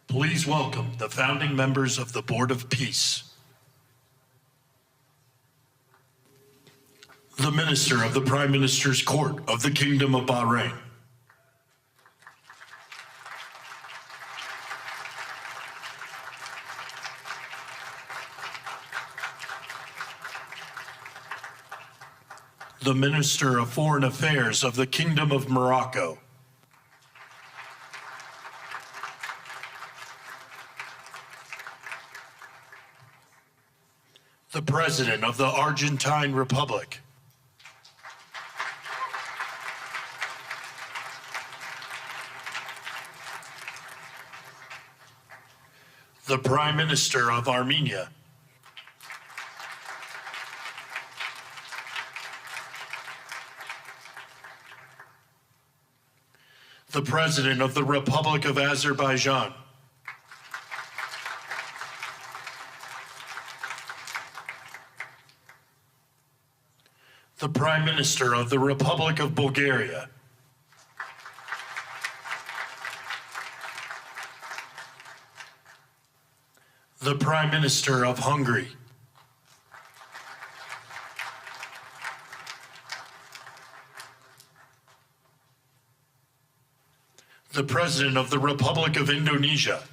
Please welcome the founding members of the Board of Peace. The Minister of the Prime Minister's Court of the Kingdom of Bahrain. The Minister of Foreign Affairs of the Kingdom of Morocco. The President of the Argentine Republic. The Prime Minister of Armenia. The President of the Republic of Azerbaijan. The Prime Minister of the Republic of Bulgaria. The Prime Minister of Hungary. The President of the Republic of Indonesia.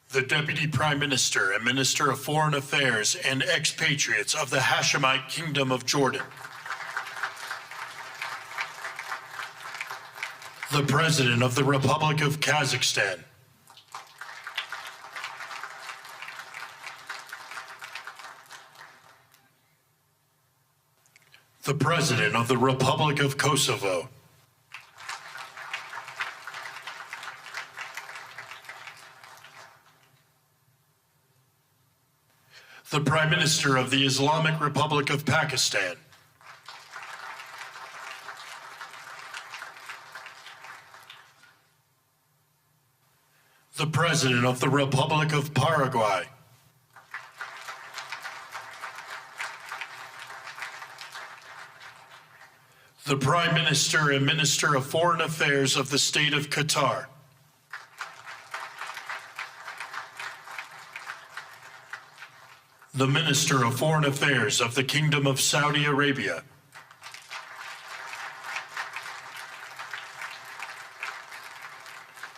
The Deputy Prime Minister and Minister of Foreign Affairs and expatriates of the Hashemite Kingdom of Jordan. The President of the Republic of Kazakhstan. The President of the Republic of Kosovo. The Prime Minister of the Islamic Republic of Pakistan. The President of the Republic of Paraguay. The Prime Minister and Minister of Foreign Affairs of the State of Qatar. The Minister of Foreign Affairs of the Kingdom of Saudi Arabia.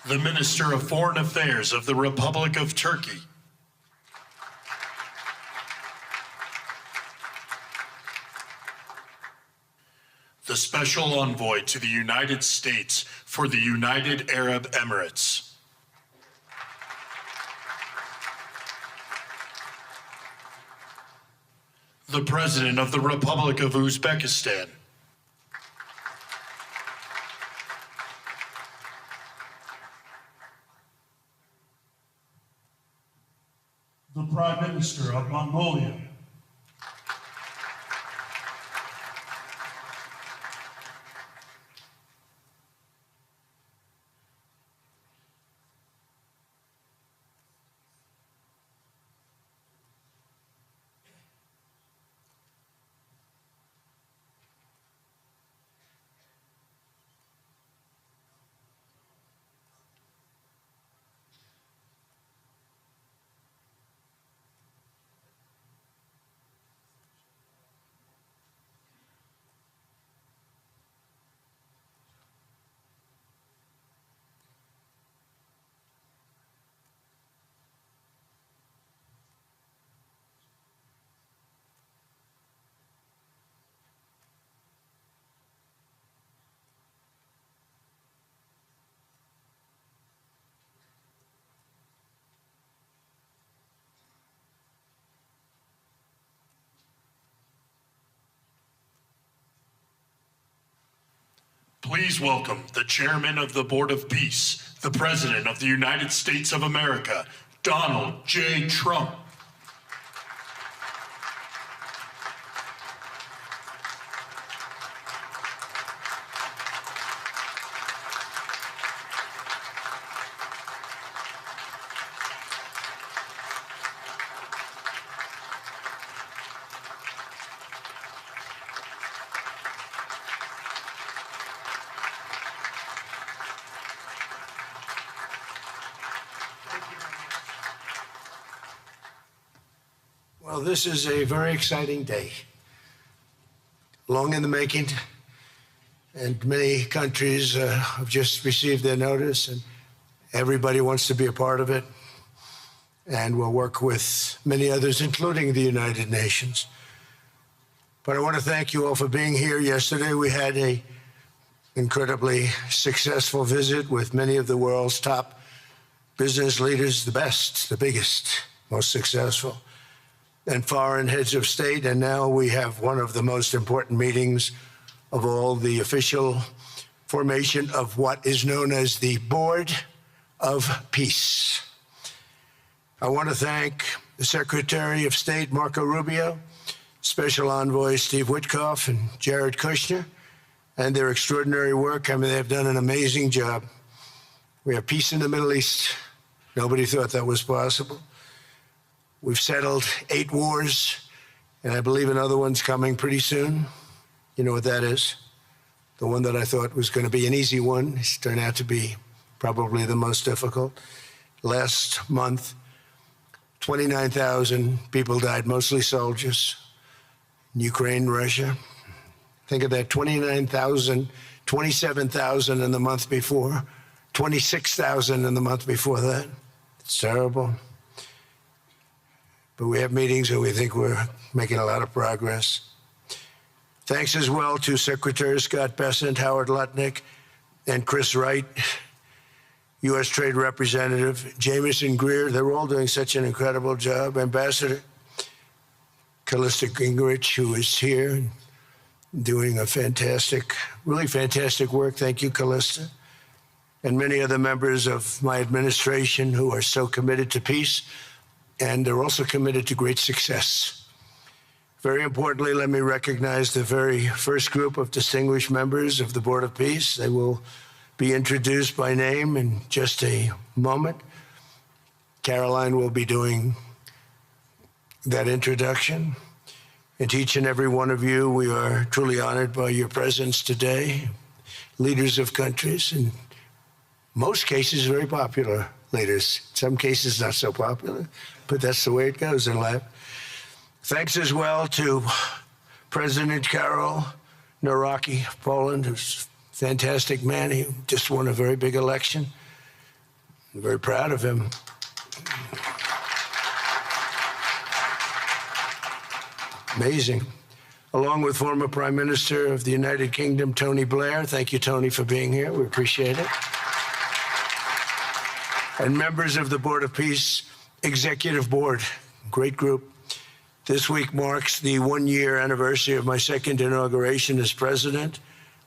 The Minister of Foreign Affairs of the Republic of Turkey. The Special Envoy to the United States for the United Arab Emirates. The President of the Republic of Uzbekistan. The Prime Minister of Mongolia. Please welcome the Chairman of the Board of Peace, the President of the United States of America, Donald J. Trump. Well, this is a very exciting day. Long in the making, and many countries have just received their notice, and everybody wants to be a part of it. And we'll work with many others, including the United Nations. But I want to thank you all for being here. Yesterday, we had an incredibly successful visit with many of the world's top business leaders, the best, the biggest, most successful, and foreign heads of state. And now we have one of the most important meetings of all, the official formation of what is known as the Board of Peace. I want to thank the Secretary of State, Marco Rubio, Special Envoy Steve Witkoff, and Jared Kushner, and their extraordinary work. I mean, they've done an amazing job. We have peace in the Middle East. Nobody thought that was possible. We've settled 8 wars, and I believe another one's coming pretty soon. You know what that is? The one that I thought was going to be an easy one has turned out to be probably the most difficult. Last month, 29,000 people died, mostly soldiers, in Ukraine, Russia. Think of that, 29,000, 27,000 in the month before, 26,000 in the month before that. It's terrible. But we have meetings and we think we're making a lot of progress. Thanks as well to Secretary Scott Bessent, Howard Lutnick, and Chris Wright, U.S. Trade Representative, Jamieson Greer. They're all doing such an incredible job. Ambassador Callista Gingrich, who is here and doing a fantastic, really fantastic work. Thank you, Callista. And many other members of my administration who are so committed to peace, and they're also committed to great success. Very importantly, let me recognize the very first group of distinguished members of the Board of Peace. They will be introduced by name in just a moment. Caroline will be doing that introduction. And to each and every one of you, we are truly honored by your presence today. Leaders of countries, in most cases, very popular leaders. In some cases, not so popular, but that's the way it goes in life. Thanks as well to President Karol Nawrocki of Poland, who's a fantastic man. He just won a very big election. I'm very proud of him. Amazing. Along with former Prime Minister of the United Kingdom, Tony Blair. Thank you, Tony, for being here. We appreciate it. And members of the Board of Peace Executive Board, great group. This week marks the 1-year anniversary of my second inauguration as president.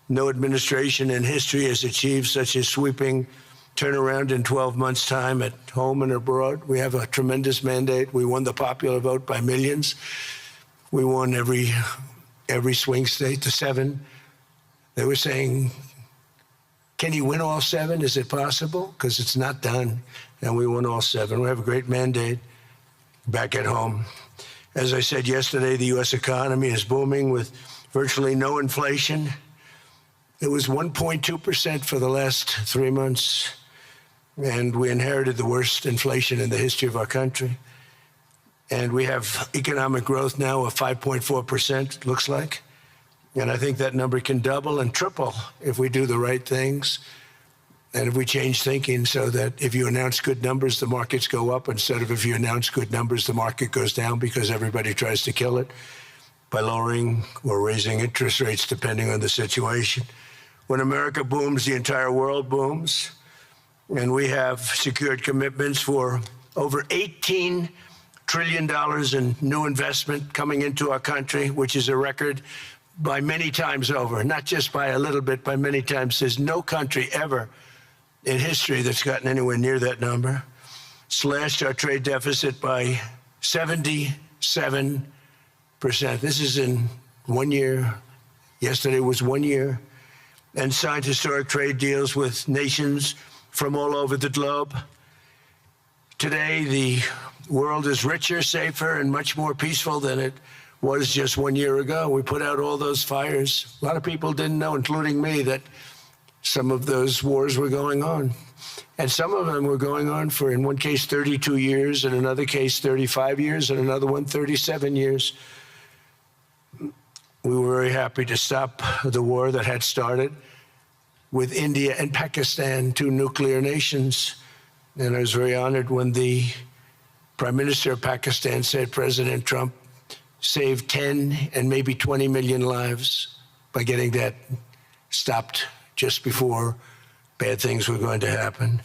No administration in history has achieved such a sweeping turnaround in 12 months' time at home and abroad. We have a tremendous mandate. We won the popular vote by millions. We won every swing state to 7. They were saying, can you win all 7? Is it possible? Because it's not done. And we won all 7. We have a great mandate back at home. As I said yesterday, the U.S. economy is booming with virtually no inflation. It was 1.2% for the last 3 months. And we inherited the worst inflation in the history of our country. And we have economic growth now of 5.4%, it looks like. And I think that number can double and triple if we do the right things and if we change thinking so that if you announce good numbers, the markets go up instead of if you announce good numbers, the market goes down because everybody tries to kill it by lowering or raising interest rates depending on the situation. When America booms, the entire world booms. And we have secured commitments for over $18 trillion in new investment coming into our country, which is a record by many times over, not just by a little bit, by many times. There's no country ever in history that's gotten anywhere near that number. Slashed our trade deficit by 77%. This is in 1 year. Yesterday was 1 year. And signed historic trade deals with nations from all over the globe. Today, the world is richer, safer, and much more peaceful than it was just 1 year ago. We put out all those fires. A lot of people didn't know, including me, that some of those wars were going on. And some of them were going on for, in one case, 32 years, in another case, 35 years, and another one, 37 years. We were very happy to stop the war that had started with India and Pakistan, two nuclear nations. And I was very honored when the Prime Minister of Pakistan said President Trump saved 10 and maybe 20 million lives by getting that stopped just before bad things were going to happen.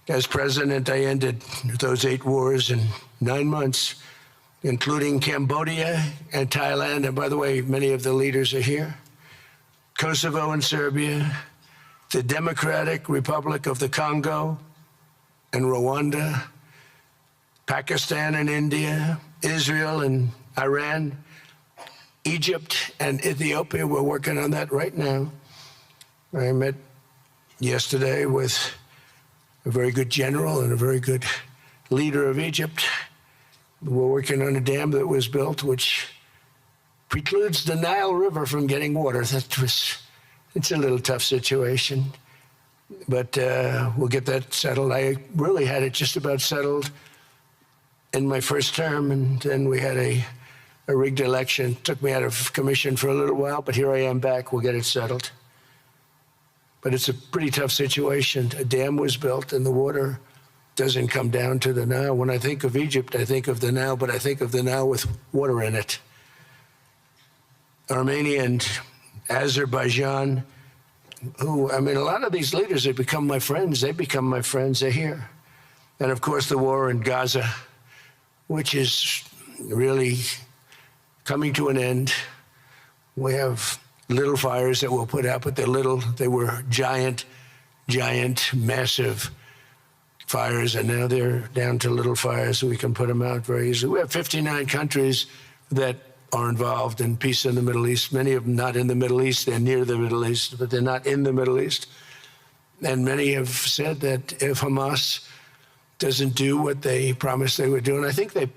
As president, I ended those 8 wars in 9 months, including Cambodia and Thailand. And by the way, many of the leaders are here. Kosovo and Serbia, the Democratic Republic of the Congo and Rwanda, Pakistan and India, Israel and Iran, Egypt and Ethiopia. We're working on that right now. I met yesterday with a very good general and a very good leader of Egypt. We're working on a dam that was built which precludes the Nile River from getting water. It's a little tough situation, but we'll get that settled. I really had it just about settled in my first term, and then we had a rigged election. Took me out of commission for a little while, but here I am back. We'll get it settled. But it's a pretty tough situation. A dam was built and the water doesn't come down to the Nile. When I think of Egypt, I think of the Nile, but I think of the Nile with water in it. Armenia and Azerbaijan, who, I mean, a lot of these leaders have become my friends. They become my friends. They're here. And of course, the war in Gaza, which is really coming to an end. We have little fires that we'll put out, but they're little. They were giant, massive fires, and now they're down to little fires, so we can put them out very easily. We have 59 countries that are involved in peace in the Middle East. Many of them not in the Middle East. They're near the Middle East, but they're not in the Middle East. And many have said that if Hamas doesn't do what they promised they would do, and I think they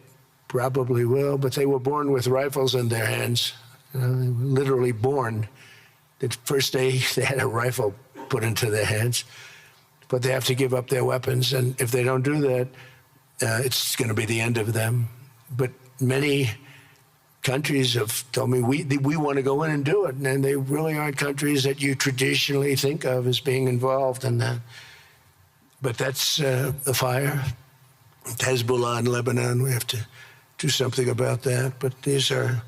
probably will, but they were born with rifles in their hands. They were literally born. The first day they had a rifle put into their hands, but they have to give up their weapons. And if they don't do that, it's going to be the end of them. But many countries have told me we want to go in and do it. And they really aren't countries that you traditionally think of as being involved in that. But that's the fire. Hezbollah in Lebanon, we have to do something about that. But these are,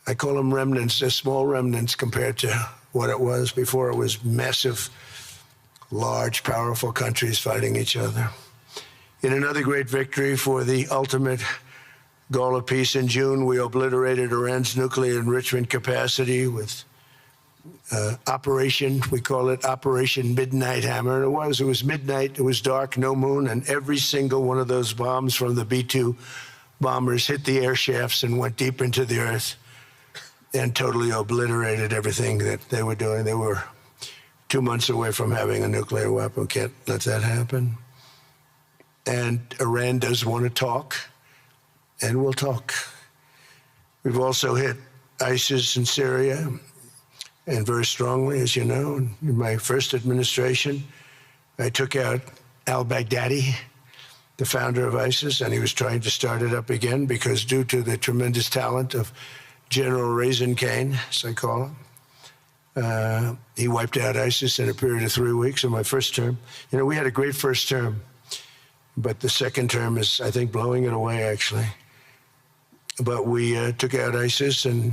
I call them remnants. They're small remnants compared to what it was before. It was massive, large, powerful countries fighting each other. In another great victory for the ultimate goal of peace in June, we obliterated Iran's nuclear enrichment capacity with Operation, we call it Operation Midnight Hammer. And it was midnight, it was dark, no moon, and every single one of those bombs from the B-2 bombers hit the air shafts and went deep into the earth and totally obliterated everything that they were doing. They were 2 months away from having a nuclear weapon. Can't let that happen. And Iran does want to talk, and we'll talk. We've also hit ISIS in Syria, and very strongly, as you know. In my first administration, I took out al-Baghdadi, the founder of ISIS, and he was trying to start it up again because due to the tremendous talent of General Raisin Kane, as I call him, he wiped out ISIS in a period of 3 weeks in my first term. You know, we had a great first term, but the second term is, I think, blowing it away, actually. But we took out ISIS, and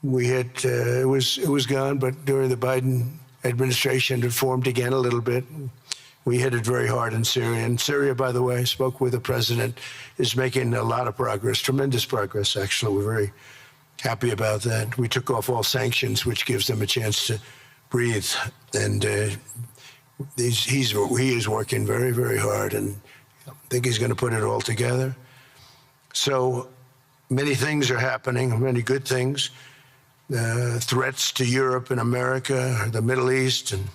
we had, it was gone, but during the Biden administration, it formed again a little bit. We hit it very hard in Syria. And Syria, by the way, I spoke with the president, is making a lot of progress, tremendous progress, actually. We're very happy about that. We took off all sanctions, which gives them a chance to breathe. And he is working very, very hard, and I think he's going to put it all together. So many things are happening, many good things. Threats to Europe and America, the Middle East, and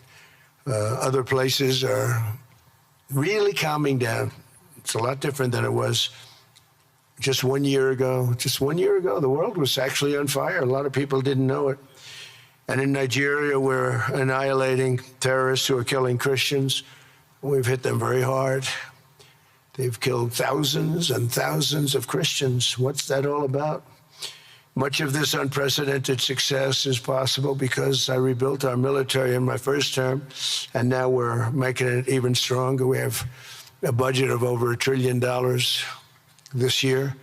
other places are really calming down. It's a lot different than it was just 1 year ago. Just 1 year ago, the world was actually on fire. A lot of people didn't know it. And in Nigeria, we're annihilating terrorists who are killing Christians. We've hit them very hard. They've killed thousands and thousands of Christians. What's that all about? Much of this unprecedented success is possible because I rebuilt our military in my first term, and now we're making it even stronger. We have a budget of over $1 trillion this year,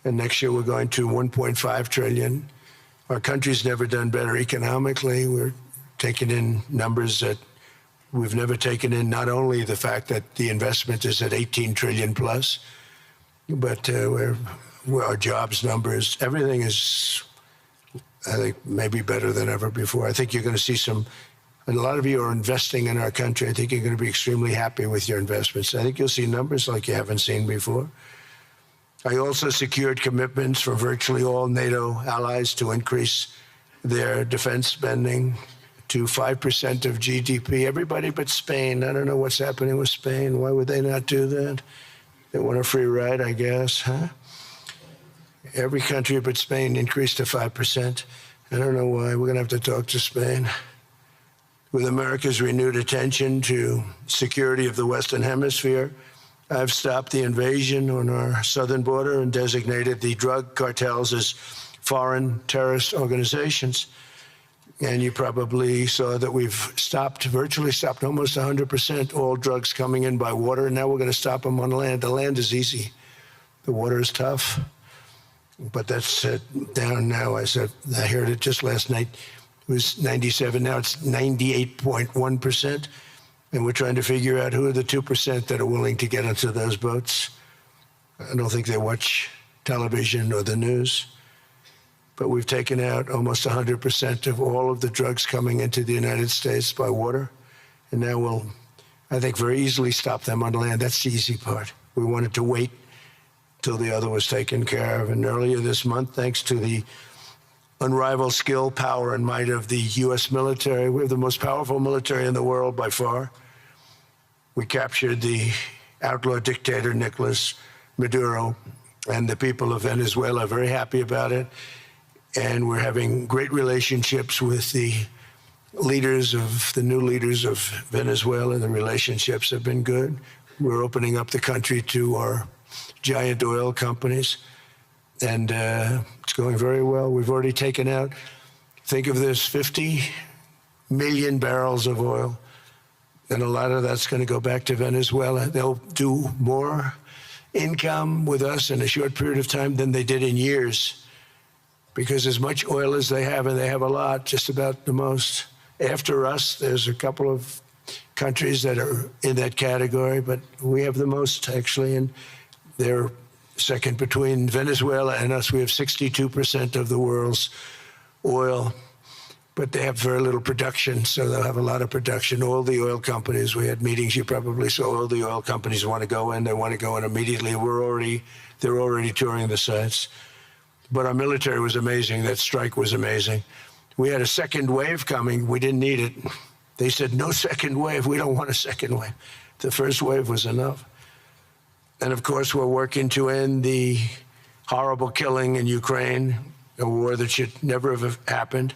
and next year we're going to $1.5 trillion. Our country's never done better economically. We're taking in numbers that we've never taken in, not only the fact that the investment is at 18 trillion plus, but our jobs numbers, everything is, I think, maybe better than ever before. I think you're going to see a lot of you are investing in our country. I think you're going to be extremely happy with your investments. I think you'll see numbers like you haven't seen before. I also secured commitments from virtually all NATO allies to increase their defense spending to 5% of GDP. Everybody but Spain. I don't know what's happening with Spain. Why would they not do that? They want a free ride, I guess, huh? Every country but Spain increased to 5%. I don't know why. We're going to have to talk to Spain. With America's renewed attention to security of the Western Hemisphere, I've stopped the invasion on our southern border and designated the drug cartels as foreign terrorist organizations. And you probably saw that we've virtually stopped almost 100% all drugs coming in by water. And now we're going to stop them on land. The land is easy. The water is tough. But that's down now. I heard it just last night. It was 97. Now it's 98.1%. And we're trying to figure out who are the 2% that are willing to get into those boats. I don't think they watch television or the news. But we've taken out almost 100% of all of the drugs coming into the United States by water. And now we'll, I think, very easily stop them on land. That's the easy part. We wanted to wait till the other was taken care of. And earlier this month, thanks to the unrivaled skill, power, and might of the U.S. military, we have the most powerful military in the world by far. We captured the outlaw dictator, Nicolas Maduro, and the people of Venezuela are very happy about it. And we're having great relationships with the new leaders of Venezuela. The relationships have been good. We're opening up the country to our giant oil companies, and it's going very well. We've already taken out, think of this, 50 million barrels of oil, and a lot of that's going to go back to Venezuela. They'll do more income with us in a short period of time than they did in years, because as much oil as they have, and they have a lot, just about the most. After us, there's a couple of countries that are in that category, but we have the most, actually, and they're second between Venezuela and us. We have 62% of the world's oil, but they have very little production, so they'll have a lot of production. All the oil companies, we had meetings, you probably saw, all the oil companies want to go in. They want to go in immediately. They're already touring the sites. But our military was amazing. That strike was amazing. We had a second wave coming. We didn't need it. They said, no second wave. We don't want a second wave. The first wave was enough. And of course, we're working to end the horrible killing in Ukraine, a war that should never have happened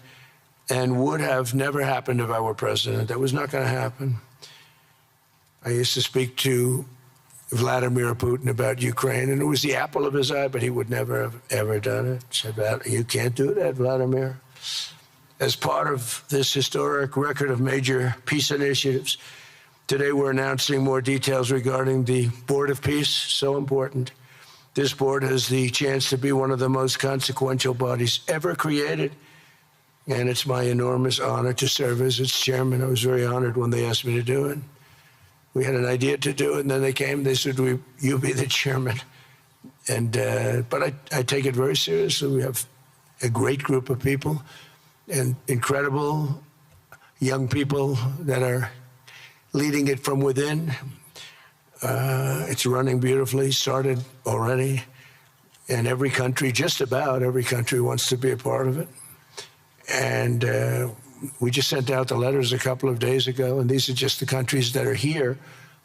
and would have never happened if I were president. That was not going to happen. I used to speak to Vladimir Putin about Ukraine, and it was the apple of his eye, but he would never have ever done it. Said, you can't do that, Vladimir. As part of this historic record of major peace initiatives, today we're announcing more details regarding the Board of Peace, so important. This board has the chance to be one of the most consequential bodies ever created, and it's my enormous honor to serve as its chairman. I was very honored when they asked me to do it. We had an idea to do it, and then they came, they said, you be the chairman. And but I take it very seriously. We have a great group of people and incredible young people that are leading it from within. It's running beautifully, started already. And every country, just about every country, wants to be a part of it. And we just sent out the letters a couple of days ago, and these are just the countries that are here.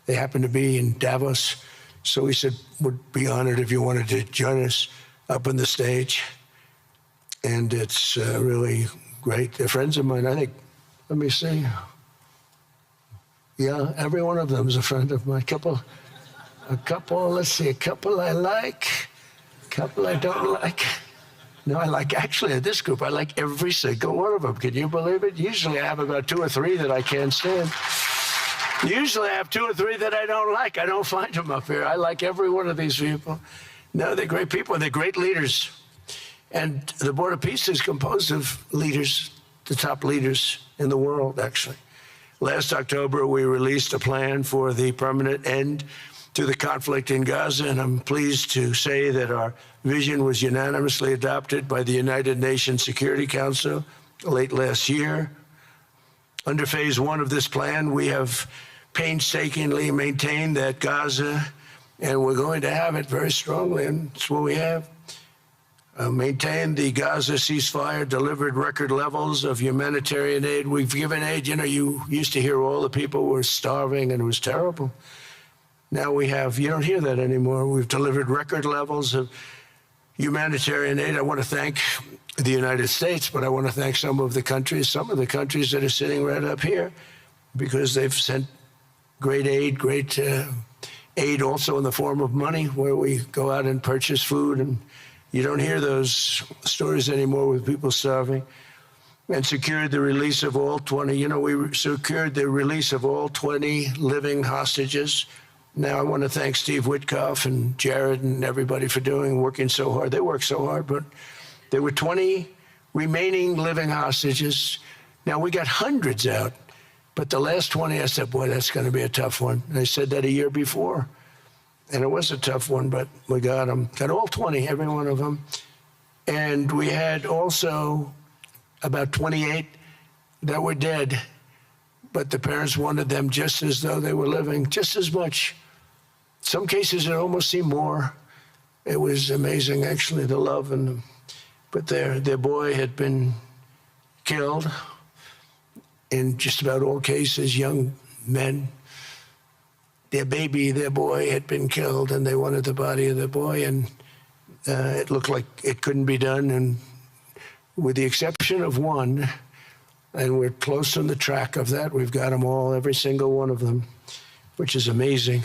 They happen to be in Davos. So we said, we'd be honored if you wanted to join us up on the stage. And it's really great. They're friends of mine. I think, let me see. Yeah, every one of them is a friend of mine. Let's see, a couple I like, a couple I don't like. No, I like, actually, this group, I like every single one of them. Can you believe it? Usually I have about 2 or 3 that I can't stand. Usually I have 2 or 3 that I don't like. I don't find them up here. I like every one of these people. No, they're great people. They're great leaders. And the Board of Peace is composed of leaders, the top leaders in the world, actually. Last October, we released a plan for the permanent end to the conflict in Gaza, and I'm pleased to say that our vision was unanimously adopted by the United Nations Security Council late last year. Under phase 1 of this plan, we have painstakingly maintained that Gaza, and we're going to have it very strongly, and it's what we have, maintained the Gaza ceasefire, delivered record levels of humanitarian aid. We've given aid. You know, you used to hear all the people were starving and it was terrible. Now we have, you don't hear that anymore. We've delivered record levels of humanitarian aid. I want to thank the United States, but I want to thank some of the countries that are sitting right up here, because they've sent great aid, aid also in the form of money, where we go out and purchase food, and you don't hear those stories anymore with people starving. And secured the release of all 20, we secured the release of all 20 living hostages. Now, I want to thank Steve Witkoff and Jared and everybody for working so hard. They worked so hard, but there were 20 remaining living hostages. Now, we got hundreds out, but the last 20, I said, boy, that's going to be a tough one. And I said that a year before, and it was a tough one, but we got them. Got all 20, every one of them. And we had also about 28 that were dead, but the parents wanted them just as though they were living, just as much. Some cases, it almost seemed more. It was amazing, actually, the love. But their boy had been killed. In just about all cases, young men. Their boy had been killed, and they wanted the body of the boy, and it looked like it couldn't be done. And with the exception of one, and we're close on the track of that, we've got them all, every single one of them, which is amazing.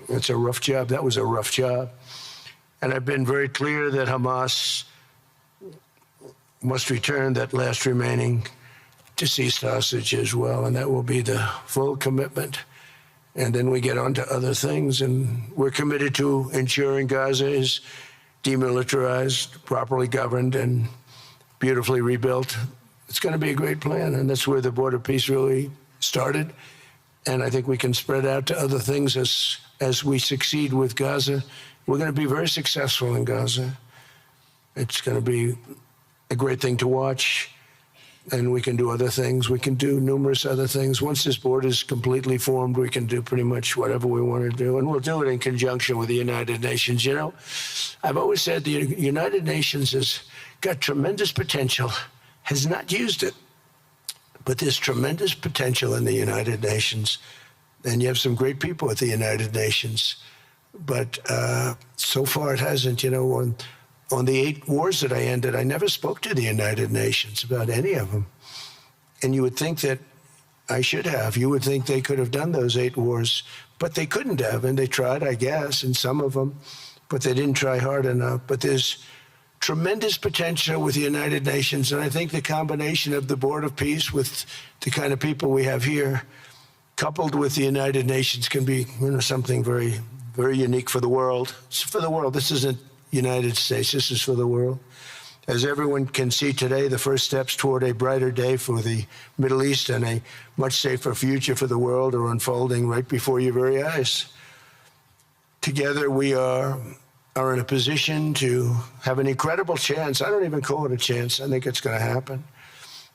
It's a rough job. That was a rough job. And I've been very clear that Hamas must return that last remaining deceased hostage as well, and that will be the full commitment. And then we get on to other things, and we're committed to ensuring Gaza is demilitarized, properly governed, and beautifully rebuilt. It's going to be a great plan, and that's where the Board of Peace really started. And I think we can spread out to other things as we succeed with Gaza. We're going to be very successful in Gaza. It's going to be a great thing to watch, and we can do other things. We can do numerous other things. Once this board is completely formed, we can do pretty much whatever we want to do, and we'll do it in conjunction with the United Nations. You know, I've always said the United Nations has got tremendous potential, has not used it, but there's tremendous potential in the United Nations, and you have some great people at the United Nations, but so far it hasn't. You know, on the 8 wars that I ended, I never spoke to the United Nations about any of them. And you would think that I should have. You would think they could have done those 8 wars, but they couldn't have. And they tried, I guess, in some of them, but they didn't try hard enough. But there's tremendous potential with the United Nations. And I think the combination of the Board of Peace with the kind of people we have here, coupled with the United Nations, can be, you know, something very, very unique for the world. It's for the world. This isn't United States. This is for the world. As everyone can see today, the first steps toward a brighter day for the Middle East and a much safer future for the world are unfolding right before your very eyes. Together, we are in a position to have an incredible chance. I don't even call it a chance. I think it's going to happen.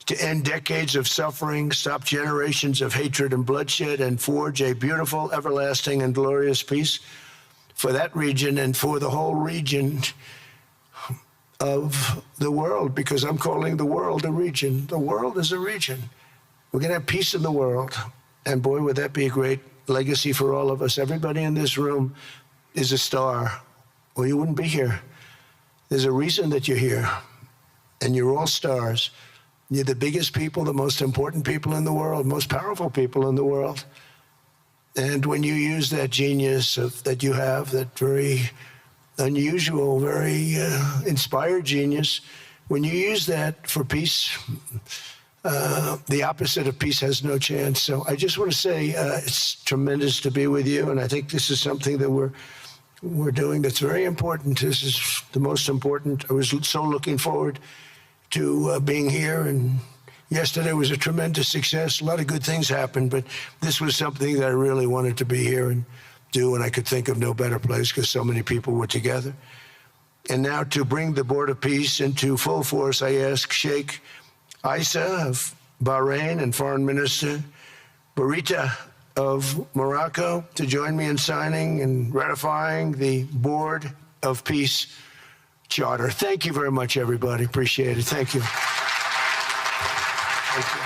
To end decades of suffering, stop generations of hatred and bloodshed, and forge a beautiful, everlasting, and glorious peace for that region and for the whole region of the world, because I'm calling the world a region. The world is a region. We're going to have peace in the world. And boy, would that be a great legacy for all of us. Everybody in this room is a star, or you wouldn't be here. There's a reason that you're here, and you're all stars. You're the biggest people, the most important people in the world, most powerful people in the world. And when you use that genius that you have, that very unusual, very inspired genius, when you use that for peace, the opposite of peace has no chance. So I just want to say it's tremendous to be with you, and I think this is something that we're doing that's very important. This is the most important. I was so looking forward to being here, and yesterday was a tremendous success. A lot of good things happened, but this was something that I really wanted to be here and do, and I could think of no better place because so many people were together. And now to bring the Board of Peace into full force, I ask Sheikh Isa of Bahrain and Foreign Minister Barita of Morocco to join me in signing and ratifying the Board of Peace Charter. Thank you very much, everybody. Appreciate it. Thank you. Thank you.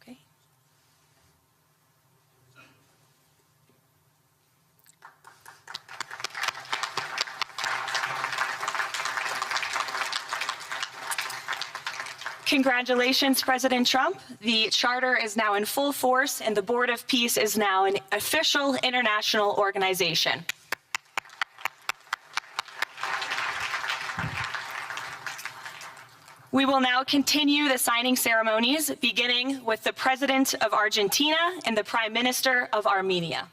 Okay. Congratulations, President Trump. The charter is now in full force, and the Board of Peace is now an official international organization. We will now continue the signing ceremonies, beginning with the President of Argentina and the Prime Minister of Armenia.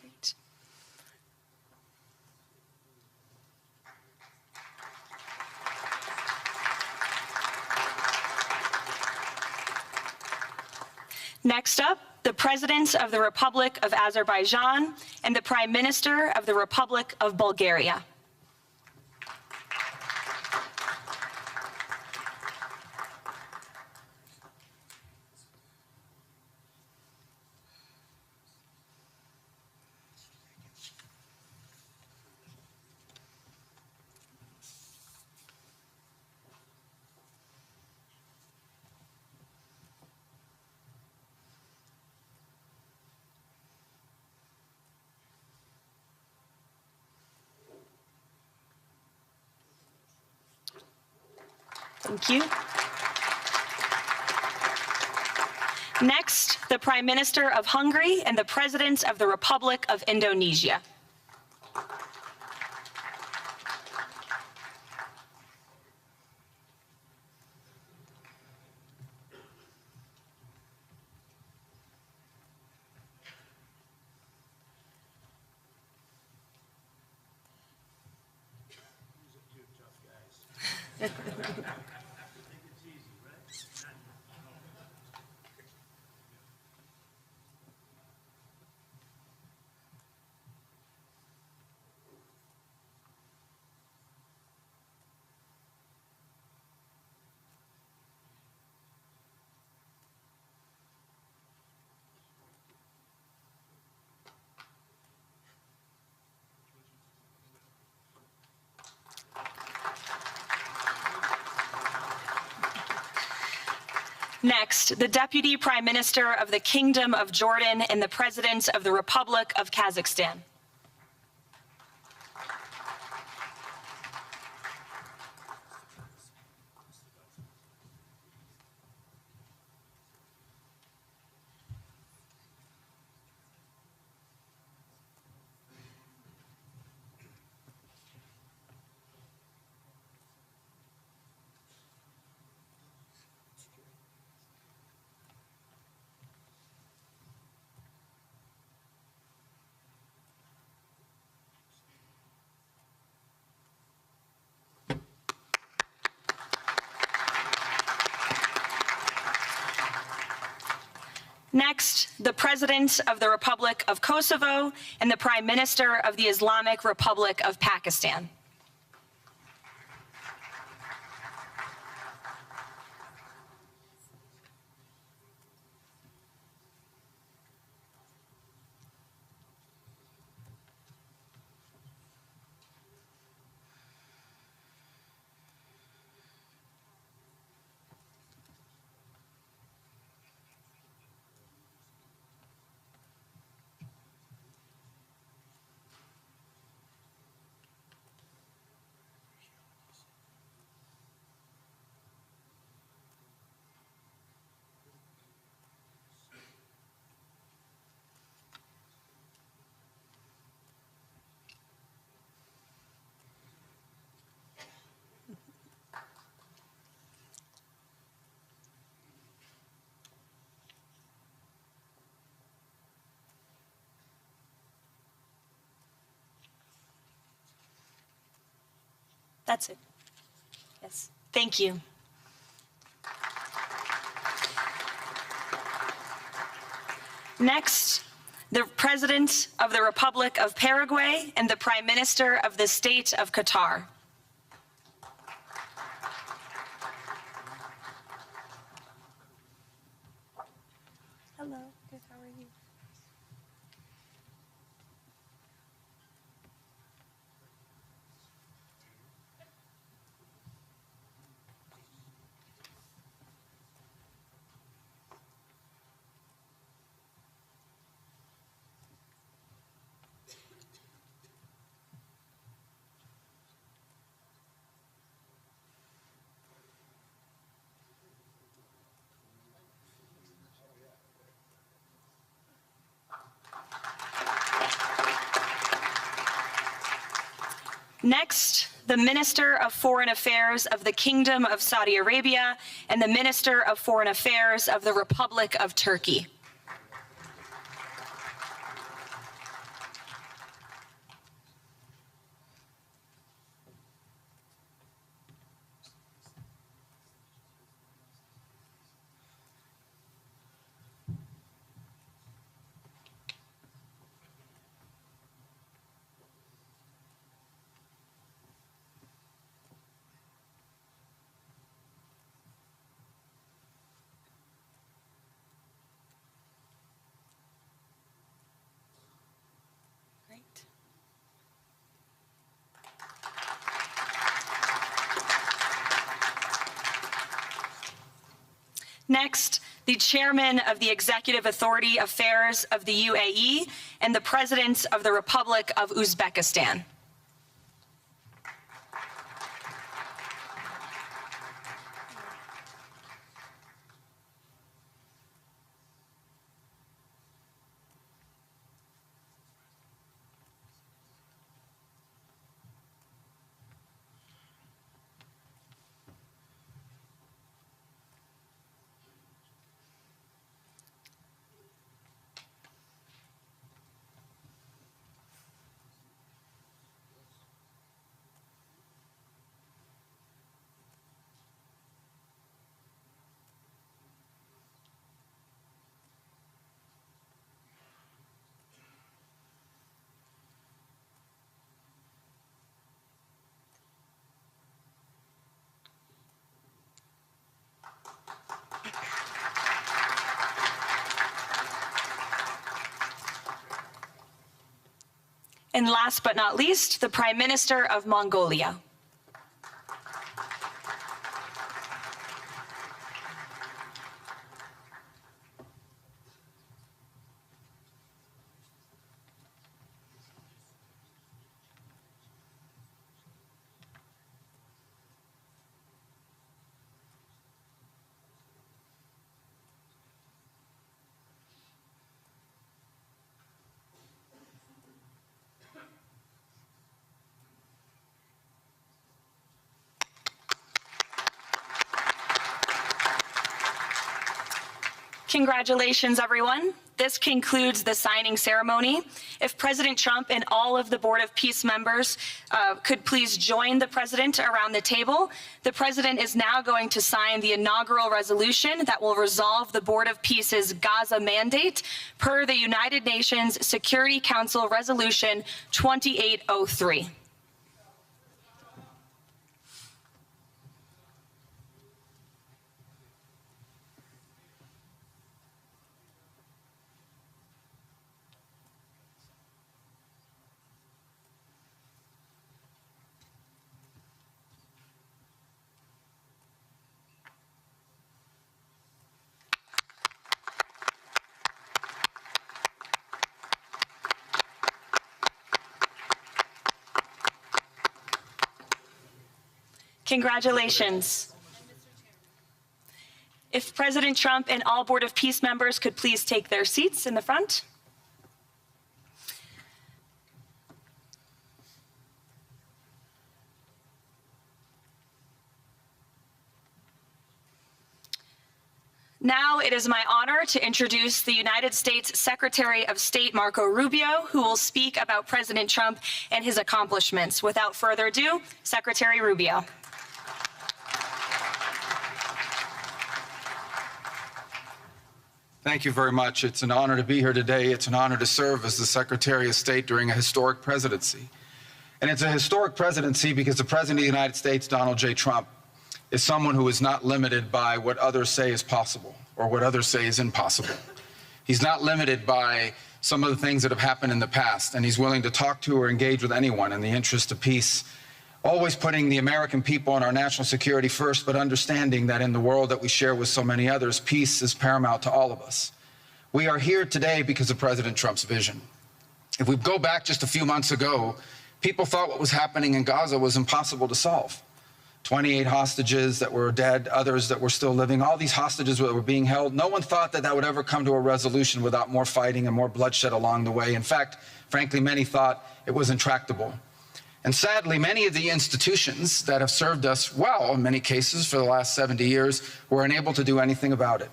Great. Next up, the President of the Republic of Azerbaijan and the Prime Minister of the Republic of Bulgaria. Thank you. Next, the Prime Minister of Hungary and the President of the Republic of Indonesia. Next, the Deputy Prime Minister of the Kingdom of Jordan and the President of the Republic of Kazakhstan. Next, the President of the Republic of Kosovo and the Prime Minister of the Islamic Republic of Pakistan. That's it. Yes. Thank you. Next, the President of the Republic of Paraguay and the Prime Minister of the State of Qatar. Hello, good, how are you? Next, the Minister of Foreign Affairs of the Kingdom of Saudi Arabia and the Minister of Foreign Affairs of the Republic of Turkey. Great. Next, the Chairman of the Executive Authority Affairs of the UAE and the President of the Republic of Uzbekistan. And last but not least, the Prime Minister of Mongolia. Congratulations, everyone. This concludes the signing ceremony. If President Trump and all of the Board of Peace members could please join the President around the table. The President is now going to sign the inaugural resolution that will resolve the Board of Peace's Gaza mandate per the United Nations Security Council Resolution 2803. Congratulations. If President Trump and all Board of Peace members could please take their seats in the front. Now it is my honor to introduce the United States Secretary of State Marco Rubio, who will speak about President Trump and his accomplishments. Without further ado, Secretary Rubio. Thank you very much. It's an honor to be here today. It's an honor to serve as the Secretary of State during a historic presidency. And it's a historic presidency because the President of the United States, Donald J. Trump, is someone who is not limited by what others say is possible or what others say is impossible. He's not limited by some of the things that have happened in the past, and he's willing to talk to or engage with anyone in the interest of peace, always putting the American people and our national security first, but understanding that in the world that we share with so many others, peace is paramount to all of us. We are here today because of President Trump's vision. If we go back just a few months ago, people thought what was happening in Gaza was impossible to solve. 28 hostages that were dead, others that were still living, all these hostages that were being held. No one thought that that would ever come to a resolution without more fighting and more bloodshed along the way. In fact, frankly, many thought it was intractable. And sadly, many of the institutions that have served us well, in many cases, for the last 70 years, were unable to do anything about it.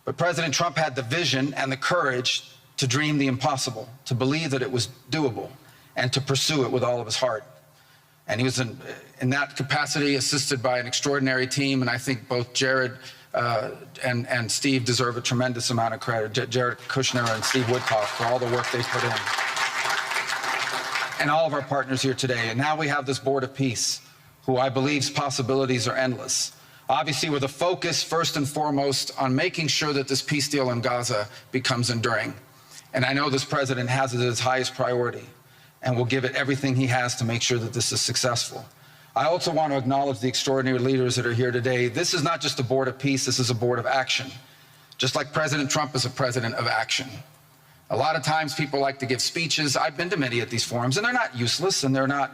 But President Trump had the vision and the courage to dream the impossible, to believe that it was doable, and to pursue it with all of his heart. And he was in that capacity assisted by an extraordinary team, and I think both Jared and Steve deserve a tremendous amount of credit, Jared Kushner and Steve Woodcock, for all the work they put in. And all of our partners here today. And now we have this Board of Peace, who I believe's possibilities are endless. Obviously, with a focus first and foremost on making sure that this peace deal in Gaza becomes enduring. And I know this president has it as his highest priority and will give it everything he has to make sure that this is successful. I also want to acknowledge the extraordinary leaders that are here today. This is not just a Board of Peace, this is a Board of Action. Just like President Trump is a president of action. A lot of times people like to give speeches. I've been to many of these forums, and they're not useless, and they're not,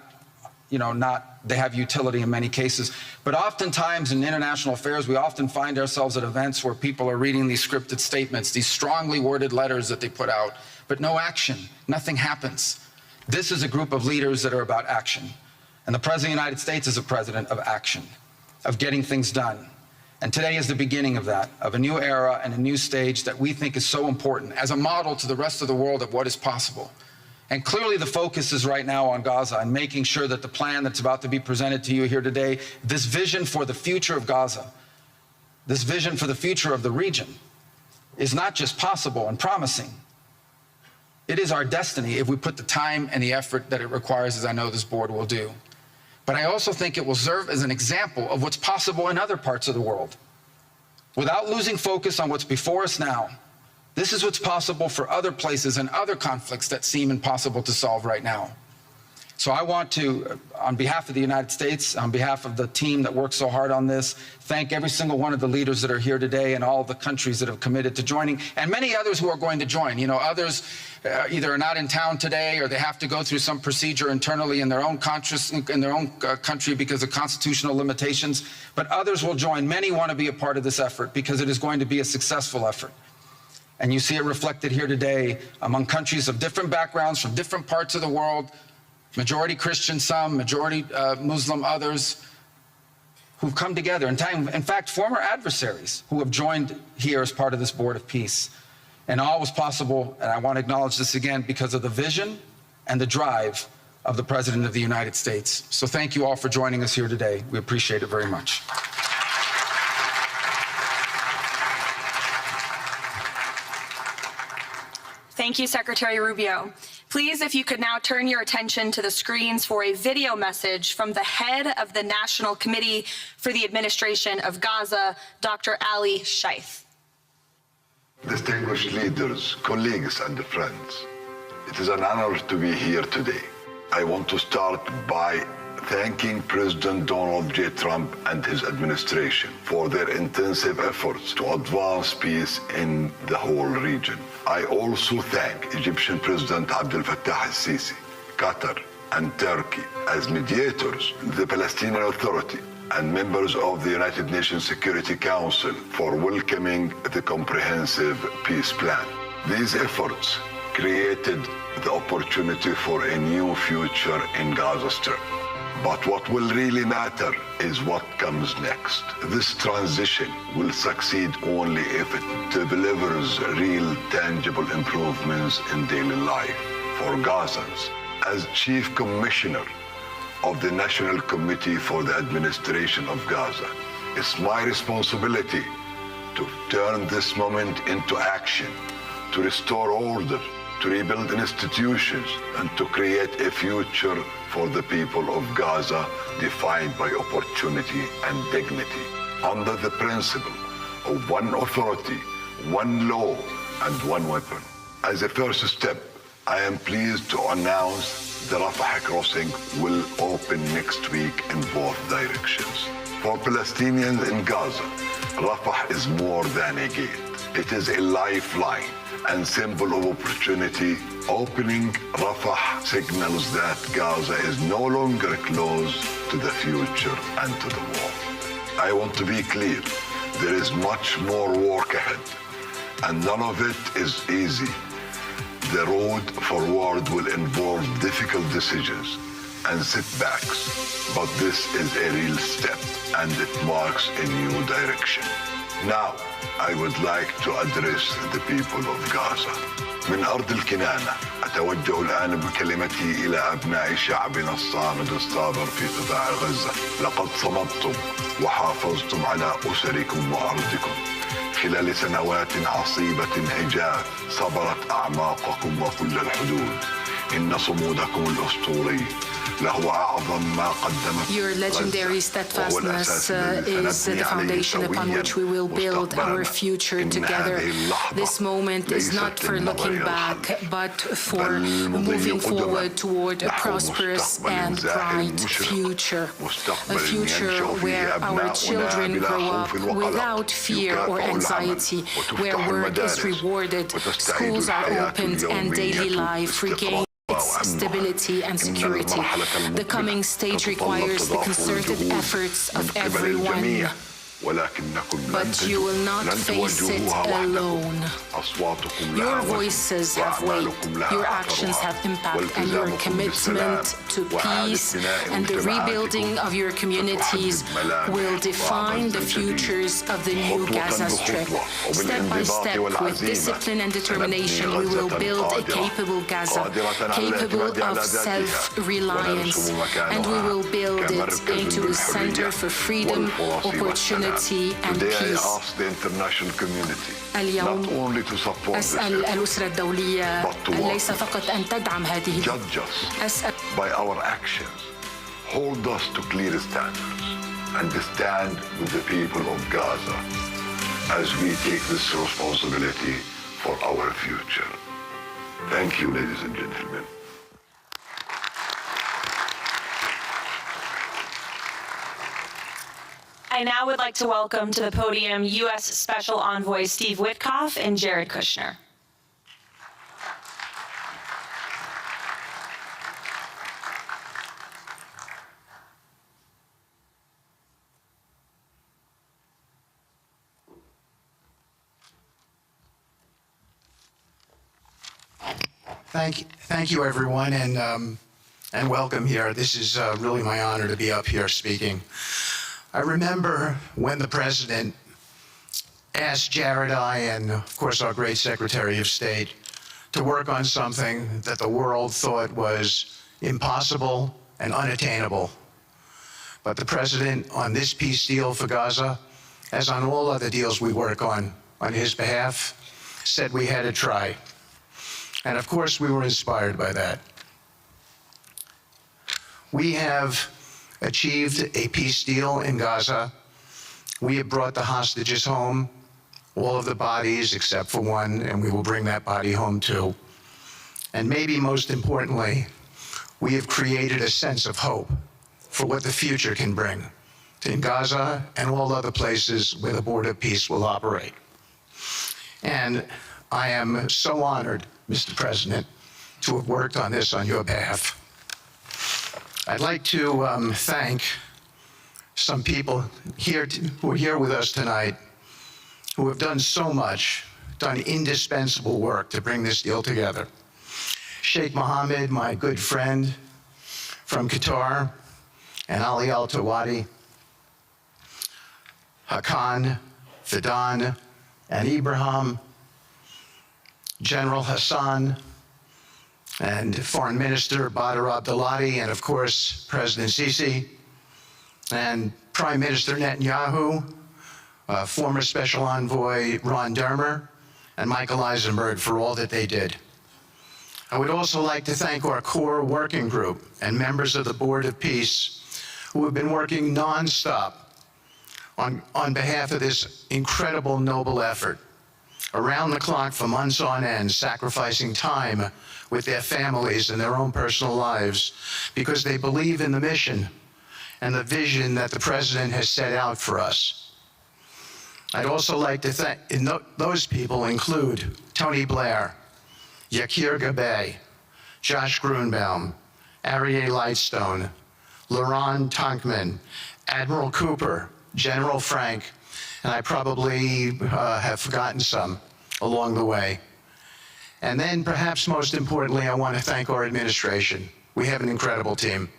they have utility in many cases. But oftentimes in international affairs, we often find ourselves at events where people are reading these scripted statements, these strongly worded letters that they put out, but no action, nothing happens. This is a group of leaders that are about action. And the President of the United States is a president of action, of getting things done. And today is the beginning of that, of a new era and a new stage that we think is so important as a model to the rest of the world of what is possible. And clearly the focus is right now on Gaza and making sure that the plan that's about to be presented to you here today, this vision for the future of Gaza, this vision for the future of the region, is not just possible and promising. It is our destiny if we put the time and the effort that it requires, as I know this board will do. But I also think it will serve as an example of what's possible in other parts of the world. Without losing focus on what's before us now, this is what's possible for other places and other conflicts that seem impossible to solve right now. So I want to, on behalf of the United States, on behalf of the team that worked so hard on this, thank every single one of the leaders that are here today and all of the countries that have committed to joining, and many others who are going to join. Others either are not in town today or they have to go through some procedure internally in their own country because of constitutional limitations, but others will join. Many want to be a part of this effort because it is going to be a successful effort. And you see it reflected here today among countries of different backgrounds from different parts of the world, majority Christian, some, majority Muslim, others, who've come together. In fact, former adversaries who have joined here as part of this Board of Peace. And all was possible, and I want to acknowledge this again, because of the vision and the drive of the President of the United States. So thank you all for joining us here today. We appreciate it very much. Thank you, Secretary Rubio. Please, if you could now turn your attention to the screens for a video message from the head of the National Committee for the Administration of Gaza, Dr. Ali Shaith. Distinguished leaders, colleagues, and friends, it is an honor to be here today. I want to start by thanking President Donald J. Trump and his administration for their intensive efforts to advance peace in the whole region. I also thank Egyptian President Abdel Fattah al-Sisi, Qatar, and Turkey as mediators, the Palestinian Authority, and members of the United Nations Security Council for welcoming the comprehensive peace plan. These efforts created the opportunity for a new future in Gaza Strip. But what will really matter is what comes next. This transition will succeed only if it delivers real, tangible improvements in daily life for Gazans. As Chief Commissioner of the National Committee for the Administration of Gaza, it's my responsibility to turn this moment into action, to restore order, to rebuild institutions, and to create a future for the people of Gaza defined by opportunity and dignity, under the principle of one authority, one law, and one weapon. As a first step, I am pleased to announce the Rafah crossing will open next week in both directions. For Palestinians in Gaza, Rafah is more than a gate. It is a lifeline and symbol of opportunity. Opening Rafah signals that Gaza is no longer closed to the future and to the war. I want to be clear, there is much more work ahead, and none of it is easy. The road forward will involve difficult decisions and setbacks, but this is a real step, and it marks a new direction. Now, I would like to address the people of Gaza. من أرض الكنانة أتوجه الآن بكلمتي إلى أبناء شعبنا الصامد الصابر في قطاع غزة. لقد صمدتم وحافظتم على أسركم وأرضكم خلال سنوات عصيبة هجاء صبرت أعماقكم وكل الحدود. إن صمودكم الأسطوري له أعظم ما قدمت. Your legendary steadfastness is the foundation upon which we will build our future together. This moment is not for looking back, but for moving forward toward a prosperous and bright future. A future where our children grow up without fear or anxiety, where work is rewarded, schools are opened, and daily life regains its stability and security. The coming stage requires the concerted efforts of everyone. But you will not face it alone. Your voices have weight, your actions have impact, and your commitment to peace and the rebuilding of your communities will define the futures of the new Gaza Strip. Step by step, with discipline and determination, we will build a capable Gaza, capable of self-reliance, and we will build it into a center for freedom, opportunity, and peace. اليوم أسأل الأسرة الدولية ليس فقط أن تدعم هذه أسأل by our actions, hold us to clear standards and stand with the people of Gaza as we take this responsibility for our future. Thank you, ladies and gentlemen. I now would like to welcome to the podium U.S. Special Envoy Steve Witkoff and Jared Kushner. Thank you, everyone, and welcome here. This is really my honor to be up here speaking. I remember when the president asked Jared and, of course, our great Secretary of State to work on something that the world thought was impossible and unattainable. But the President, on this peace deal for Gaza, as on all other deals we work on his behalf, said we had to try. And of course, we were inspired by that. We have achieved a peace deal in Gaza. We have brought the hostages home, all of the bodies except for one, and we will bring that body home too. And maybe most importantly, we have created a sense of hope for what the future can bring in Gaza and all other places where the Board of Peace will operate. And I am so honored, Mr. President, to have worked on this on your behalf. I'd like to thank some people who are here with us tonight who have done so much, done indispensable work to bring this deal together. Sheikh Mohammed, my good friend from Qatar, and Ali Al-Tawadi, Hakan, Fidan, and Ibrahim, General Hassan, and Foreign Minister Badr Abdulati, and of course, President Sisi, and Prime Minister Netanyahu, former Special Envoy Ron Dermer, and Michael Eisenberg for all that they did. I would also like to thank our core working group and members of the Board of Peace who have been working nonstop on behalf of this incredible, noble effort, around the clock for months on end, sacrificing time with their families and their own personal lives because they believe in the mission and the vision that the President has set out for us. I'd also like to thank, those people include Tony Blair, Yakir Gabay, Josh Grunbaum, Aryeh Lightstone, Laurent Tankman, Admiral Cooper, General Frank, and I probably have forgotten some along the way. And then perhaps most importantly, I want to thank our administration. We have an incredible team.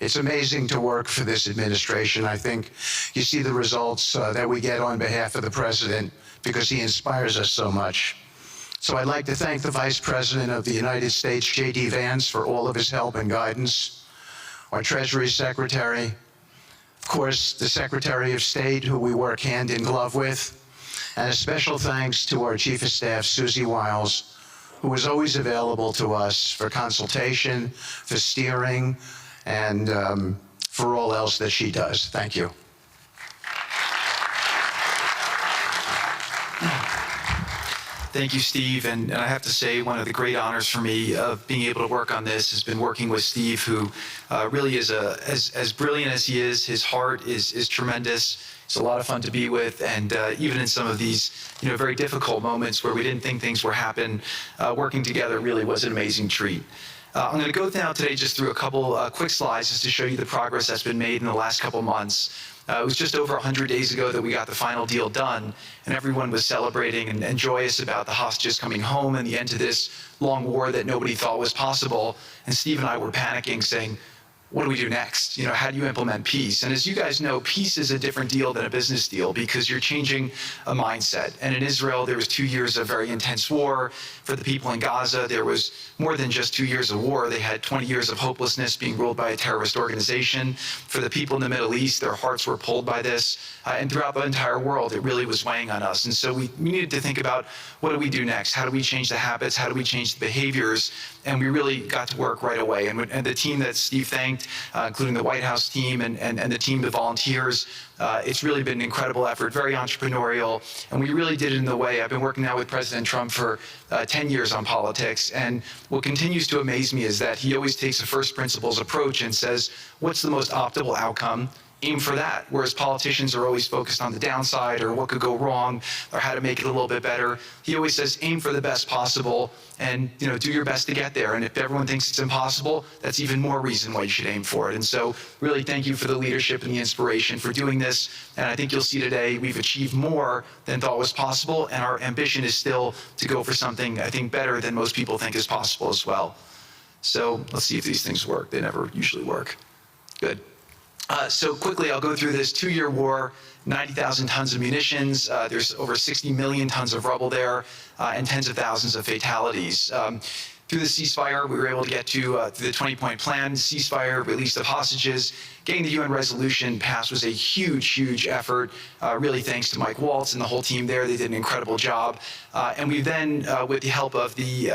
It's amazing to work for this administration. I think you see the results that we get on behalf of the President because he inspires us so much. So I'd like to thank the Vice President of the United States, J.D. Vance, for all of his help and guidance, our Treasury Secretary, of course, the Secretary of State, who we work hand in glove with, and a special thanks to our Chief of Staff, Susie Wiles, who is always available to us for consultation, for steering, and for all else that she does. Thank you. Thank you, Steve. And I have to say, one of the great honors for me of being able to work on this has been working with Steve, who really is as brilliant as he is. His heart is tremendous. It's a lot of fun to be with. And even in some of these, very difficult moments where we didn't think things were happening, working together really was an amazing treat. I'm going to go now today just through a couple quick slides just to show you the progress that's been made in the last couple months. It was just over 100 days ago that we got the final deal done, and everyone was celebrating and joyous about the hostages coming home and the end to this long war that nobody thought was possible. And Steve and I were panicking, saying, what do we do next? How do you implement peace? And as you guys know, peace is a different deal than a business deal because you're changing a mindset. And in Israel, there was 2 years of very intense war. For the people in Gaza, there was more than just 2 years of war. They had 20 years of hopelessness being ruled by a terrorist organization. For the people in the Middle East, their hearts were pulled by this. And throughout the entire world, it really was weighing on us. And so we needed to think about, what do we do next? How do we change the habits? How do we change the behaviors? And we really got to work right away. And the team that Steve thanked, including the White House team and the team of volunteers, it's really been an incredible effort, very entrepreneurial. And we really did it in the way. I've been working now with President Trump for 10 years on politics. And what continues to amaze me is that he always takes a first principles approach and says, what's the most optimal outcome? Aim for that. Whereas politicians are always focused on the downside or what could go wrong or how to make it a little bit better. He always says, aim for the best possible and do your best to get there. And if everyone thinks it's impossible, that's even more reason why you should aim for it. And so really thank you for the leadership and the inspiration for doing this. And I think you'll see today we've achieved more than thought was possible. And our ambition is still to go for something, I think, better than most people think is possible as well. So let's see if these things work. They never usually work. Good. So quickly, I'll go through this 2-year war, 90,000 tons of munitions. There's over 60 million tons of rubble there, and tens of thousands of fatalities. Through the ceasefire, we were able to get to the 20-point plan, ceasefire, release of hostages. Getting the UN resolution passed was a huge, huge effort, really thanks to Mike Waltz and the whole team there. They did an incredible job. And we then, with the help of the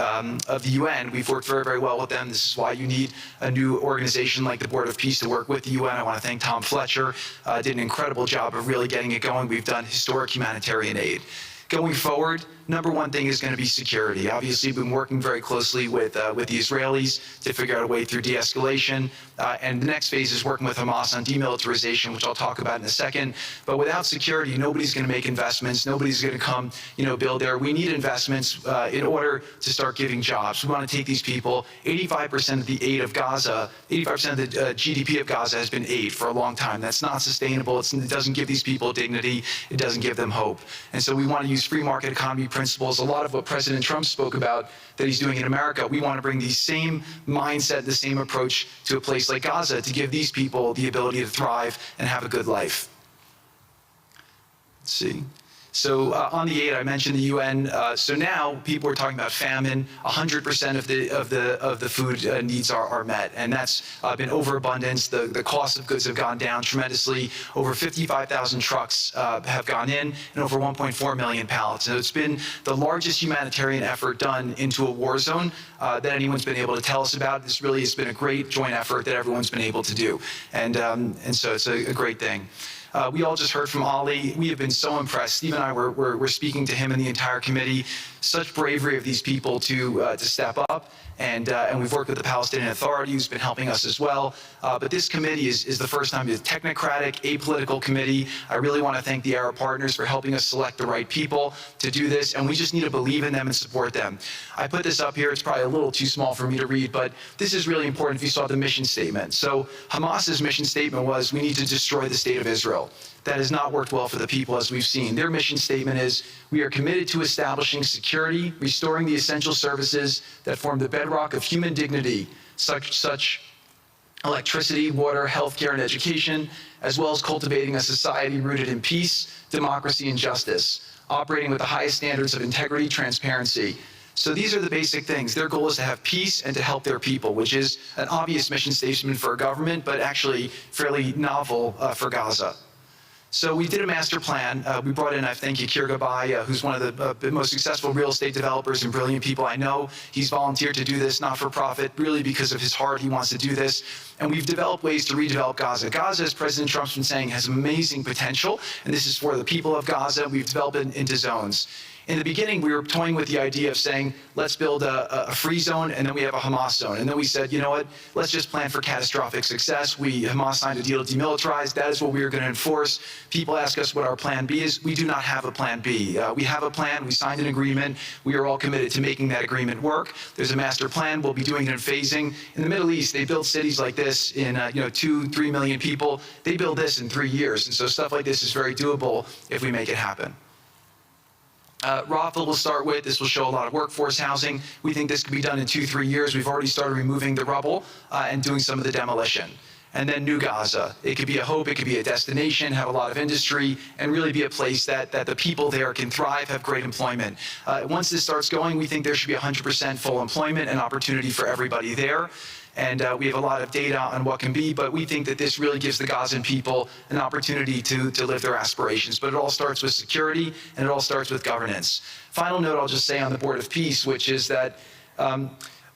UN, we've worked very, very well with them. This is why you need a new organization like the Board of Peace to work with the UN. I want to thank Tom Fletcher, did an incredible job of really getting it going. We've done historic humanitarian aid. Going forward, number one thing is going to be security. Obviously, we've been working very closely with the Israelis to figure out a way through de-escalation. And the next phase is working with Hamas on demilitarization, which I'll talk about in a second. But without security, nobody's going to make investments. Nobody's going to come, build there. We need investments in order to start giving jobs. We want to take these people. 85% of the aid of Gaza, 85% of the GDP of Gaza has been aid for a long time. That's not sustainable. It doesn't give these people dignity. It doesn't give them hope. And so we want to use free market economy principles. A lot of what President Trump spoke about that he's doing in America, we want to bring the same mindset, the same approach to a place like Gaza to give these people the ability to thrive and have a good life. Let's see. So on the aid, I mentioned the UN. So now people are talking about famine. 100% of the food needs are met, and that's been overabundance. The cost of goods have gone down tremendously. Over 55,000 trucks have gone in, and over 1.4 million pallets. So it's been the largest humanitarian effort done into a war zone that anyone's been able to tell us about. This really has been a great joint effort that everyone's been able to do, and so it's a great thing. We all just heard from Ali. We have been so impressed. Steve and I were speaking to him and the entire committee. Such bravery of these people to step up. And we've worked with the Palestinian Authority, who's been helping us as well. But this committee is the first time it's a technocratic, apolitical committee. I really want to thank the Arab partners for helping us select the right people to do this. And we just need to believe in them and support them. I put this up here. It's probably a little too small for me to read, but this is really important if you saw the mission statement. So Hamas's mission statement was, we need to destroy the state of Israel. That has not worked well for the people, as we've seen. Their mission statement is, we are committed to establishing security, restoring the essential services that form the bedrock of human dignity, such electricity, water, healthcare, and education, as well as cultivating a society rooted in peace, democracy, and justice, operating with the highest standards of integrity, transparency. So these are the basic things. Their goal is to have peace and to help their people, which is an obvious mission statement for a government, but actually fairly novel for Gaza. So we did a master plan. We brought in, I thank Yakir Gabay, who's one of the most successful real estate developers and brilliant people I know. He's volunteered to do this, not for profit, really because of his heart. He wants to do this. And we've developed ways to redevelop Gaza. Gaza, as President Trump's been saying, has amazing potential. And this is for the people of Gaza. We've developed it into zones. In the beginning, we were toying with the idea of saying, let's build a free zone, and then we have a Hamas zone. And then we said, you know what, let's just plan for catastrophic success. Hamas signed a deal to demilitarize. That is what we are going to enforce. People ask us what our plan B is. We do not have a plan B. We have a plan. We signed an agreement. We are all committed to making that agreement work. There's a master plan. We'll be doing it in phasing. In the Middle East, they build cities like this in 2-3 million people. They build this in 3 years. And so stuff like this is very doable if we make it happen. Rafah we'll start with. This will show a lot of workforce housing. We think this could be done in 2-3 years. We've already started removing the rubble and doing some of the demolition. And then New Gaza. It could be a hope, it could be a destination, have a lot of industry, and really be a place that the people there can thrive, have great employment. Once this starts going, we think there should be 100% full employment and opportunity for everybody there. And we have a lot of data on what can be, but we think that this really gives the Gazan people an opportunity to live their aspirations. But it all starts with security, and it all starts with governance. Final note I'll just say on the Board of Peace, which is that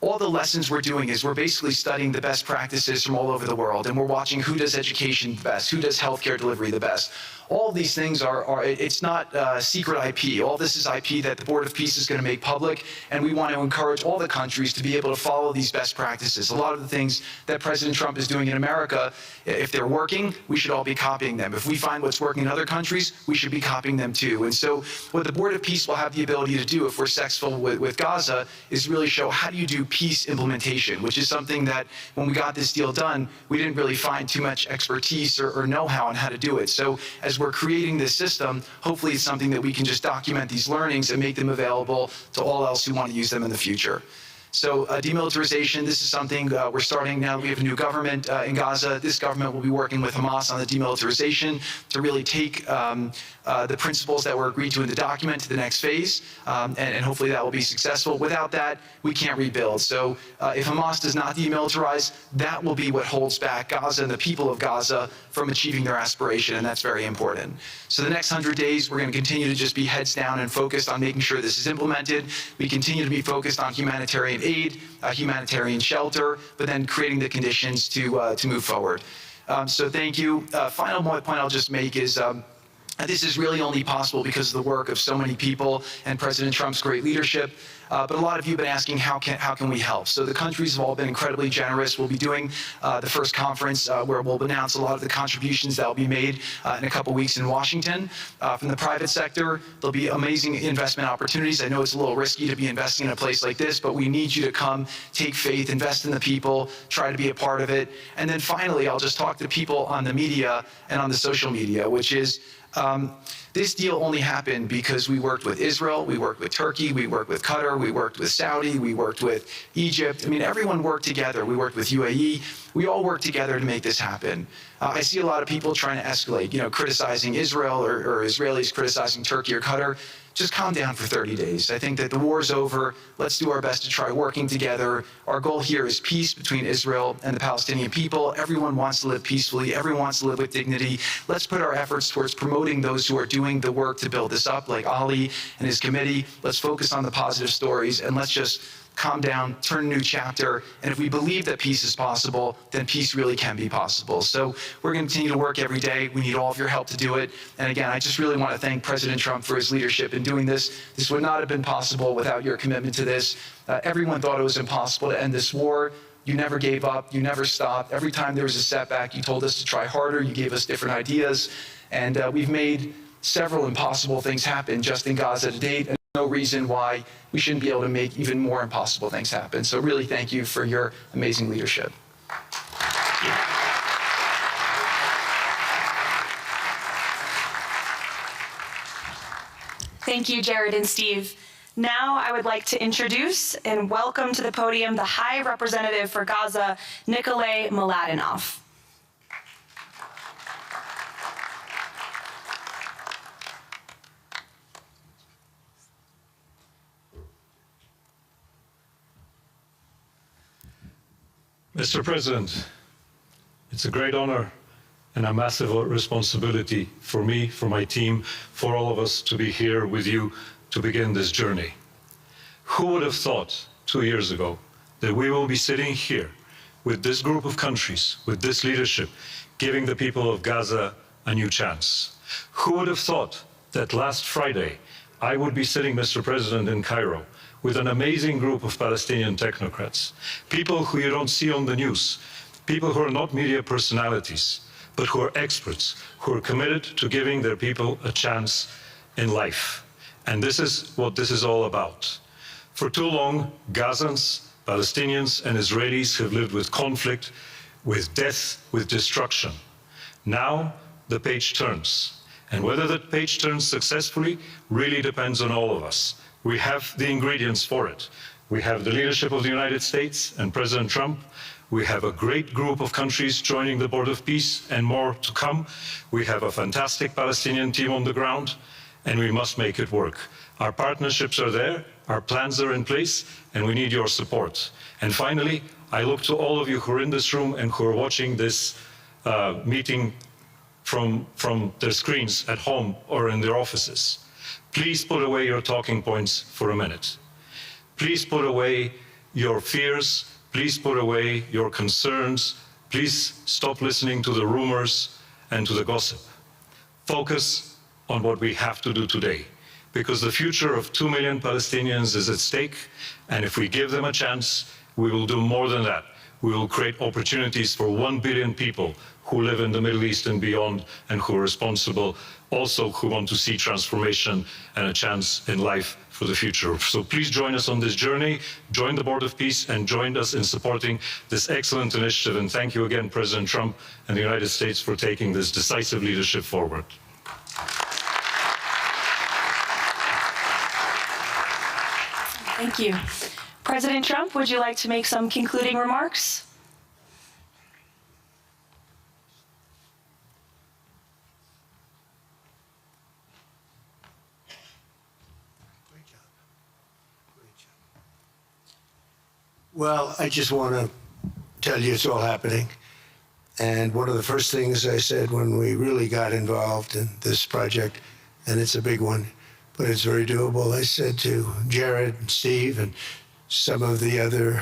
all the lessons we're doing is we're basically studying the best practices from all over the world, and we're watching who does education the best, who does healthcare delivery the best. All of these things it's not secret IP. All this is IP that the Board of Peace is going to make public, and we want to encourage all the countries to be able to follow these best practices. A lot of the things that President Trump is doing in America, if they're working, we should all be copying them. If we find what's working in other countries, we should be copying them too. And so what the Board of Peace will have the ability to do, if we're successful with Gaza, is really show how do you do peace implementation, which is something that when we got this deal done, we didn't really find too much expertise or know-how on how to do it. So as we're creating this system, hopefully it's something that we can just document these learnings and make them available to all else who want to use them in the future. So demilitarization, this is something we're starting now. We have a new government in Gaza. This government will be working with Hamas on the demilitarization to really take the principles that were agreed to in the document to the next phase, and hopefully that will be successful. Without that, we can't rebuild. So if Hamas does not demilitarize, that will be what holds back Gaza and the people of Gaza from achieving their aspiration, and that's very important. So the next 100 days, we're going to continue to just be heads down and focused on making sure this is implemented. We continue to be focused on humanitarian aid, humanitarian shelter, but then creating the conditions to move forward. So thank you. Final point I'll just make is this is really only possible because of the work of so many people and President Trump's great leadership. But a lot of you have been asking, how can we help? So the countries have all been incredibly generous. We'll be doing the first conference where we'll announce a lot of the contributions that will be made in a couple weeks in Washington. From the private sector, there'll be amazing investment opportunities. I know it's a little risky to be investing in a place like this, but we need you to come, take faith, invest in the people, try to be a part of it. And then finally, I'll just talk to people on the media and on the social media, which is, this deal only happened because we worked with Israel, we worked with Turkey, we worked with Qatar, we worked with Saudi, we worked with Egypt. I mean, everyone worked together. We worked with UAE. We all worked together to make this happen. I see a lot of people trying to escalate, criticizing Israel or Israelis criticizing Turkey or Qatar. Just calm down for 30 days. I think that the war's over. Let's do our best to try working together. Our goal here is peace between Israel and the Palestinian people. Everyone wants to live peacefully. Everyone wants to live with dignity. Let's put our efforts towards promoting those who are doing the work to build this up, like Ali and his committee. Let's focus on the positive stories, and let's just calm down, turn a new chapter, and if we believe that peace is possible, then peace really can be possible. So we're going to continue to work every day. We need all of your help to do it. And again, I just really want to thank President Trump for his leadership in doing this. This would not have been possible without your commitment to this. Everyone thought it was impossible to end this war. You never gave up. You never stopped. Every time there was a setback, you told us to try harder. You gave us different ideas. And we've made several impossible things happen just in Gaza to date. No reason why we shouldn't be able to make even more impossible things happen. So really thank you for your amazing leadership. Thank you, Jared and Steve. Now I would like to introduce and welcome to the podium the High Representative for Gaza, Nikolay Mladenov. Mr. President, it's a great honor and a massive responsibility for me, for my team, for all of us to be here with you to begin this journey. Who would have thought 2 years ago that we will be sitting here with this group of countries, with this leadership, giving the people of Gaza a new chance? Who would have thought that last Friday I would be sitting, Mr. President, in Cairo with an amazing group of Palestinian technocrats, people who you don't see on the news, people who are not media personalities, but who are experts, who are committed to giving their people a chance in life. And this is what this is all about. For too long, Gazans, Palestinians, and Israelis have lived with conflict, with death, with destruction. Now, the page turns. And whether that page turns successfully really depends on all of us. We have the ingredients for it. We have the leadership of the United States and President Trump. We have a great group of countries joining the Board of Peace and more to come. We have a fantastic Palestinian team on the ground, and we must make it work. Our partnerships are there, our plans are in place, and we need your support. And finally, I look to all of you who are in this room and who are watching this meeting from their screens at home or in their offices. Please put away your talking points for a minute. Please put away your fears. Please put away your concerns. Please stop listening to the rumors and to the gossip. Focus on what we have to do today, because the future of 2 million Palestinians is at stake, and if we give them a chance, we will do more than that. We will create opportunities for 1 billion people who live in the Middle East and beyond, and who are responsible, also who want to see transformation and a chance in life for the future. So please join us on this journey, join the Board of Peace, and join us in supporting this excellent initiative. And thank you again, President Trump and the United States, for taking this decisive leadership forward. Thank you. President Trump, would you like to make some concluding remarks? Well, I just want to tell you it's all happening. And one of the first things I said when we really got involved in this project, and it's a big one, but it's very doable, I said to Jared and Steve and some of the other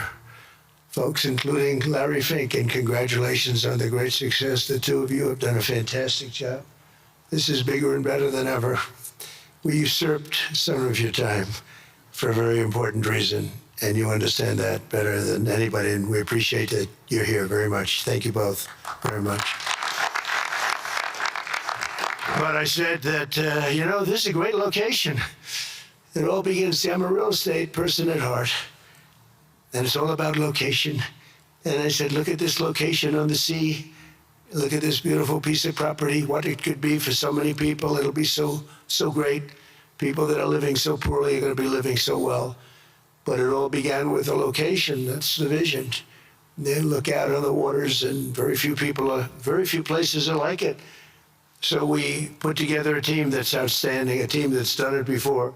folks, including Larry Fink, and congratulations on the great success. The two of you have done a fantastic job. This is bigger and better than ever. We usurped some of your time for a very important reason, and you understand that better than anybody, and we appreciate that you're here very much. Thank you both very much. But I said that, this is a great location. It all begins, see, I'm a real estate person at heart, and it's all about location. And I said, look at this location on the sea. Look at this beautiful piece of property, what it could be for so many people. It'll be so great. People that are living so poorly are going to be living so well. But it all began with a location. That's the vision. They look out on the waters, and very few places are like it. So we put together a team that's outstanding, a team that's done it before,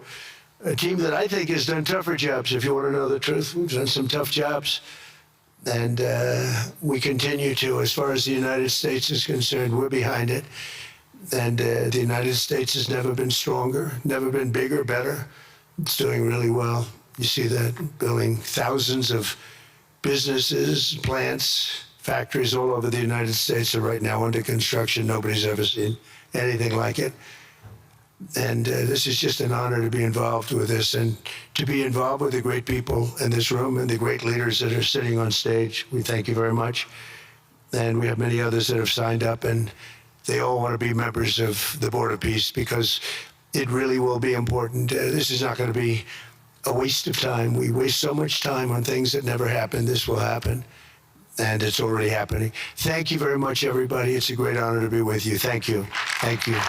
a team that I think has done tougher jobs, if you want to know the truth. We've done some tough jobs. And we continue to, as far as the United States is concerned, we're behind it. And the United States has never been stronger, never been bigger, better. It's doing really well. You see that, building thousands of businesses, plants, factories all over the United States are right now under construction. Nobody's ever seen anything like it. And this is just an honor to be involved with this and to be involved with the great people in this room and the great leaders that are sitting on stage. We thank you very much. And we have many others that have signed up, and they all want to be members of the Board of Peace because it really will be important. This is not going to be a waste of time. We waste so much time on things that never happen. This will happen, and it's already happening. Thank you very much, everybody. It's a great honor to be with you. Thank you. Thank you.